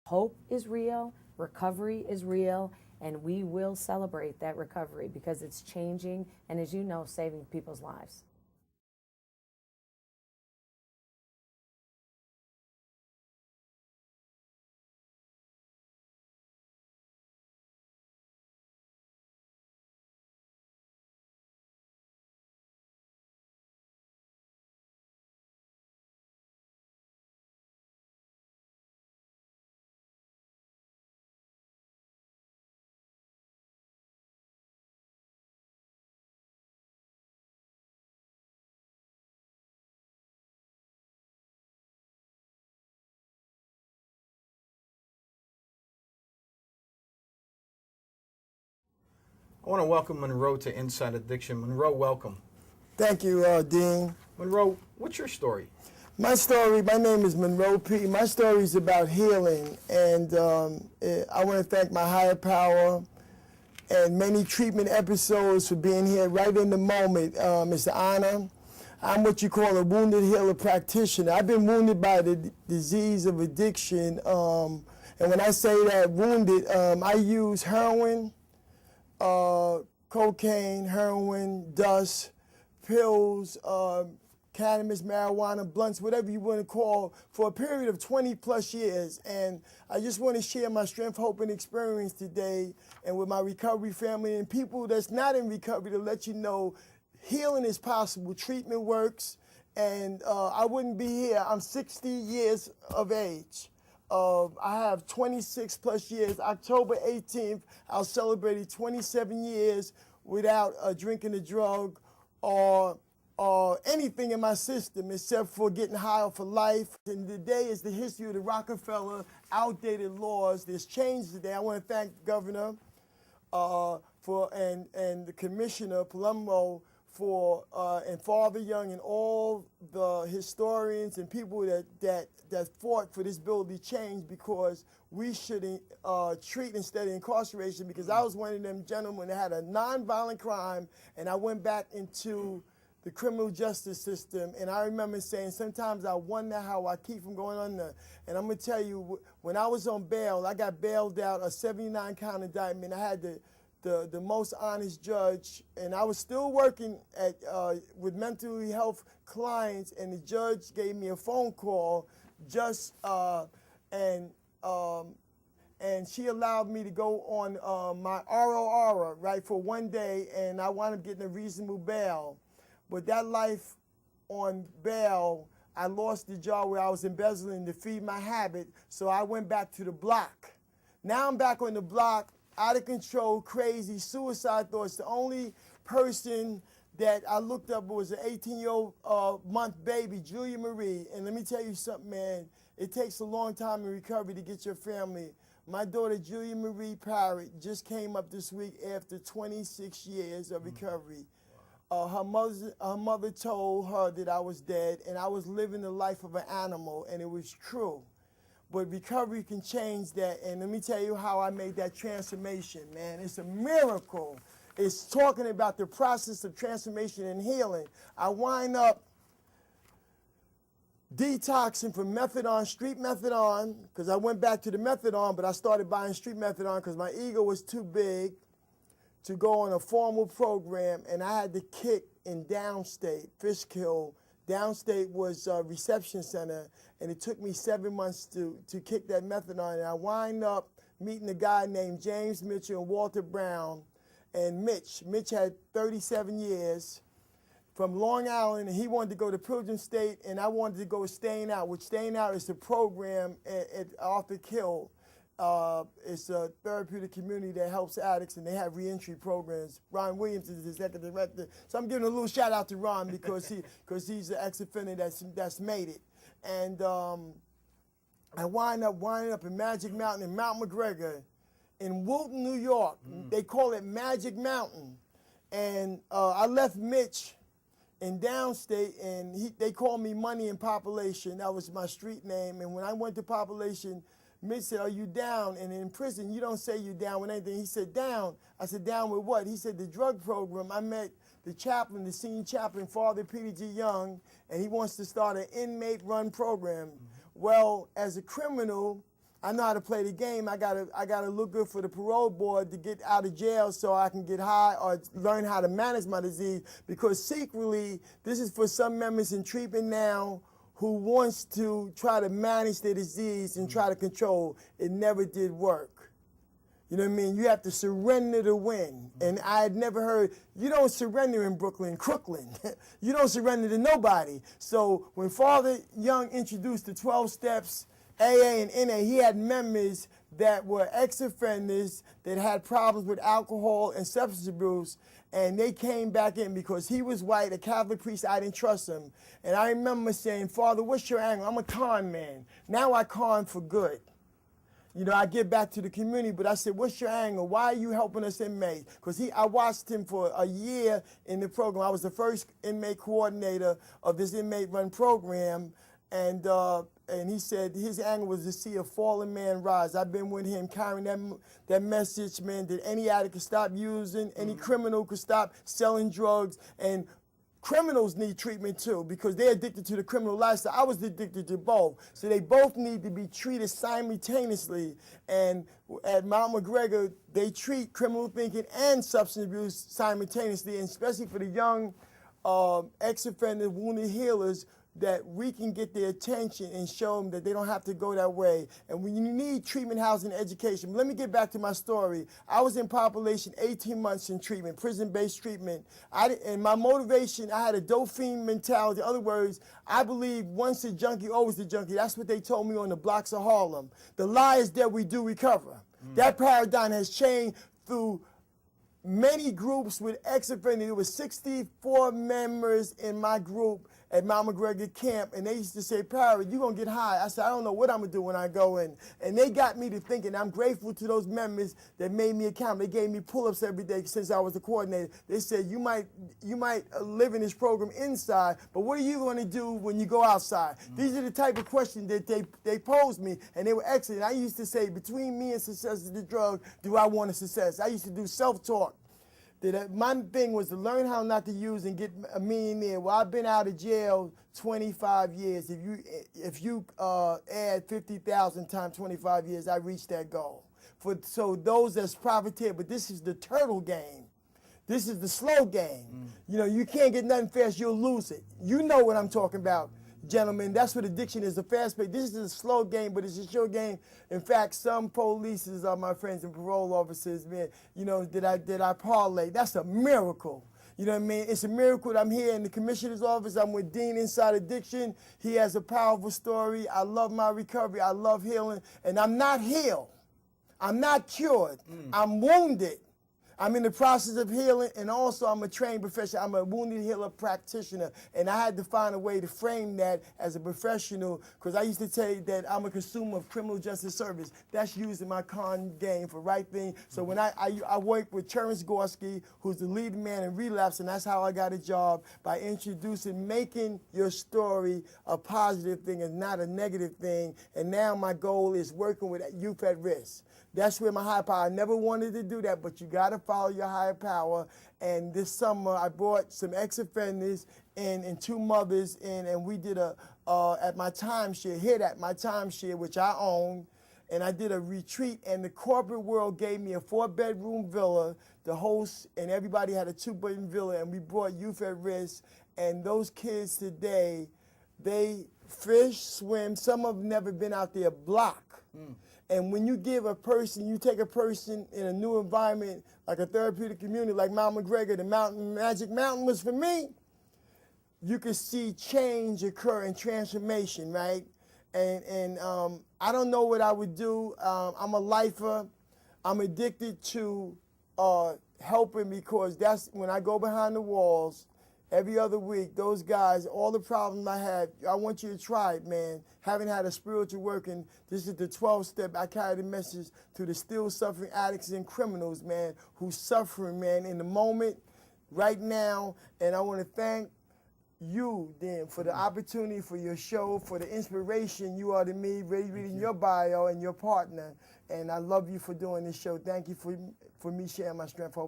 Hope is real, recovery is real, and we will celebrate that recovery because it's changing and, as you know, saving people's lives. I want to welcome Monroe to Inside Addiction. Monroe, welcome. Thank you, Dean. Monroe, what's your story? My name is Monroe P. My story is about healing, and I want to thank my higher power and many treatment episodes for being here right in the moment. It's an honor. I'm what you call a wounded healer practitioner. I've been wounded by the disease of addiction, and when I say that wounded, I use heroin, cocaine, heroin, dust, pills, cannabis, marijuana, blunts, whatever you want to call, for a period of 20 plus years. And I just want to share my strength, hope, and experience today, and with my recovery family and people that's not in recovery, to let you know healing is possible, treatment works, and I wouldn't be here. I'm 60 years of age. I have 26 plus years. October 18th, I'll celebrate 27 years without drinking a drug or anything in my system except for getting high off of life. And today is the history of the Rockefeller outdated laws. There's change today. I want to thank the governor and the commissioner, Palumbo, and Father Young and all the historians and people that fought for this bill to be changed, because we should treat instead of incarceration, because I was one of them gentlemen that had a nonviolent crime and I went back into the criminal justice system, and I remember saying sometimes I wonder how I keep from going under. And I'm going to tell you, when I was on bail, I got bailed out, a 79-count indictment. I had the most honest judge, and I was still working with mentally health clients, and the judge gave me a phone call and she allowed me to go on my ROR, right, for one day, and I wound up getting a reasonable bail. But that life on bail, I lost the job where I was embezzling to feed my habit, so I went back to the block. Now I'm back on the block, out of control, crazy, suicide thoughts. The only person that I looked up was an 18-year-old month baby, Julia Marie. And let me tell you something, man. It takes a long time in recovery to get your family. My daughter, Julia Marie Parrott, just came up this week after 26 years of recovery. Her mother told her that I was dead and I was living the life of an animal, and it was true. But recovery can change that, and let me tell you how I made that transformation, man. It's a miracle. It's talking about the process of transformation and healing. I wind up detoxing from methadone, street methadone, because I went back to the methadone, but I started buying street methadone because my ego was too big to go on a formal program, and I had to kick in downstate, Fishkill. Downstate was a reception center, and it took me 7 months to kick that methadone. And I wind up meeting a guy named James Mitchell and Walter Brown. And Mitch had 37 years from Long Island, and he wanted to go to Pilgrim State, and I wanted to go to Staying Out, which Staying Out is the program at Arthur Kill. It's a therapeutic community that helps addicts, and they have reentry programs. Ron Williams is the executive director. So I'm giving a little shout out to Ron because he's an ex-offender that's made it. And I wind up in Magic Mountain in Mount McGregor in Wilton, New York. They call it Magic Mountain. And I left Mitch in downstate, and they called me Money in Population. That was my street name. And when I went to Population, Mitch said, "Are you down?" And in prison, you don't say you're down with anything. He said, "Down." I said, "Down with what?" He said, "The drug program." I met the chaplain, the senior chaplain, Father Peter G. Young, and he wants to start an inmate-run program. Well, as a criminal, I know how to play the game. I gotta look good for the parole board to get out of jail so I can get high or learn how to manage my disease. Because secretly, this is for some members in treatment now who wants to try to manage their disease and try to control. It never did work. You know what I mean? You have to surrender to win. And I had never heard, you don't surrender in Crooklyn. You don't surrender to nobody. So when Father Young introduced the 12 steps, AA and NA, he had members that were ex-offenders that had problems with alcohol and substance abuse, and they came back in because he was white, a Catholic priest. I didn't trust him. And I remember saying, Father, what's your angle? I'm a con man. Now I con for good. You know, I get back to the community, but I said, what's your angle? Why are you helping us inmates? Because I watched him for a year in the program. I was the first inmate coordinator of this inmate-run program, and he said his angle was to see a fallen man rise. I've been with him carrying that message, man, that any addict could stop using, any criminal could stop selling drugs, and criminals need treatment too because they're addicted to the criminal lifestyle. I was addicted to both. So they both need to be treated simultaneously. And at Mount McGregor, they treat criminal thinking and substance abuse simultaneously, and especially for the young ex-offender wounded healers, that we can get their attention and show them that they don't have to go that way. And when you need treatment, housing, and education. Let me get back to my story. I was in population 18 months in treatment, prison-based treatment. And my motivation, I had a Dauphine mentality. In other words, I believe once a junkie, always a junkie. That's what they told me on the blocks of Harlem. The lie is that we do recover. That paradigm has changed through many groups with ex-offenders. There were 64 members in my group at Mount McGregor camp, and they used to say, Parrot, you're going to get high. I said, I don't know what I'm going to do when I go in. And they got me to thinking. I'm grateful to those members that made me accountable. They gave me pull-ups every day since I was the coordinator. They said, you might live in this program inside, but what are you going to do when you go outside? These are the type of questions that they posed me, and they were excellent. I used to say, between me and success of the drug, do I want a success? I used to do self-talk. My thing was to learn how not to use and get a millionaire. Well, I've been out of jail 25 years. If you add 50,000 times 25 years, I reached that goal. So those that's profiteer, but this is the turtle game. This is the slow game. You know, you can't get nothing fast, you'll lose it. You know what I'm talking about, gentlemen. That's what addiction is, a fast pace. This is a slow game, but it's a sure game. In fact, some polices are my friends and parole officers, man, you know, that I parlay. That's a miracle. You know what I mean? It's a miracle that I'm here in the commissioner's office. I'm with Dean Inside Addiction. He has a powerful story. I love my recovery. I love healing. And I'm not healed. I'm not cured. I'm wounded. I'm in the process of healing, and also I'm a trained professional. I'm a wounded healer practitioner, and I had to find a way to frame that as a professional, because I used to say that I'm a consumer of criminal justice service. That's using my con game for right thing. So when I work with Terrence Gorski, who's the lead man in relapse, and that's how I got a job, by making your story a positive thing and not a negative thing. And now my goal is working with youth at risk. That's where my higher power, I never wanted to do that, but you got to follow your higher power. And this summer, I brought some ex-offenders and two mothers in, and we did at my timeshare, which I own, and I did a retreat, and the corporate world gave me a 4-bedroom villa. The host and everybody had a 2-bedroom villa, and we brought youth at risk. And those kids today, they fish, swim. Some of them never been out there a block. And when you take a person in a new environment, like a therapeutic community, like Mount McGregor, the Magic Mountain was for me, you could see change occur and transformation, right? And I don't know what I would do. I'm a lifer. I'm addicted to helping, because that's when I go behind the walls every other week, those guys, all the problems I had, I want you to try it, man. Having had a spiritual work, and this is the 12th step. I carry the message to the still suffering addicts and criminals, man, who's suffering, man, in the moment, right now. And I want to thank you, Dan, for the opportunity, for your show, for the inspiration you are to me, reading your bio and your partner. And I love you for doing this show. Thank you for me sharing my strength, hope.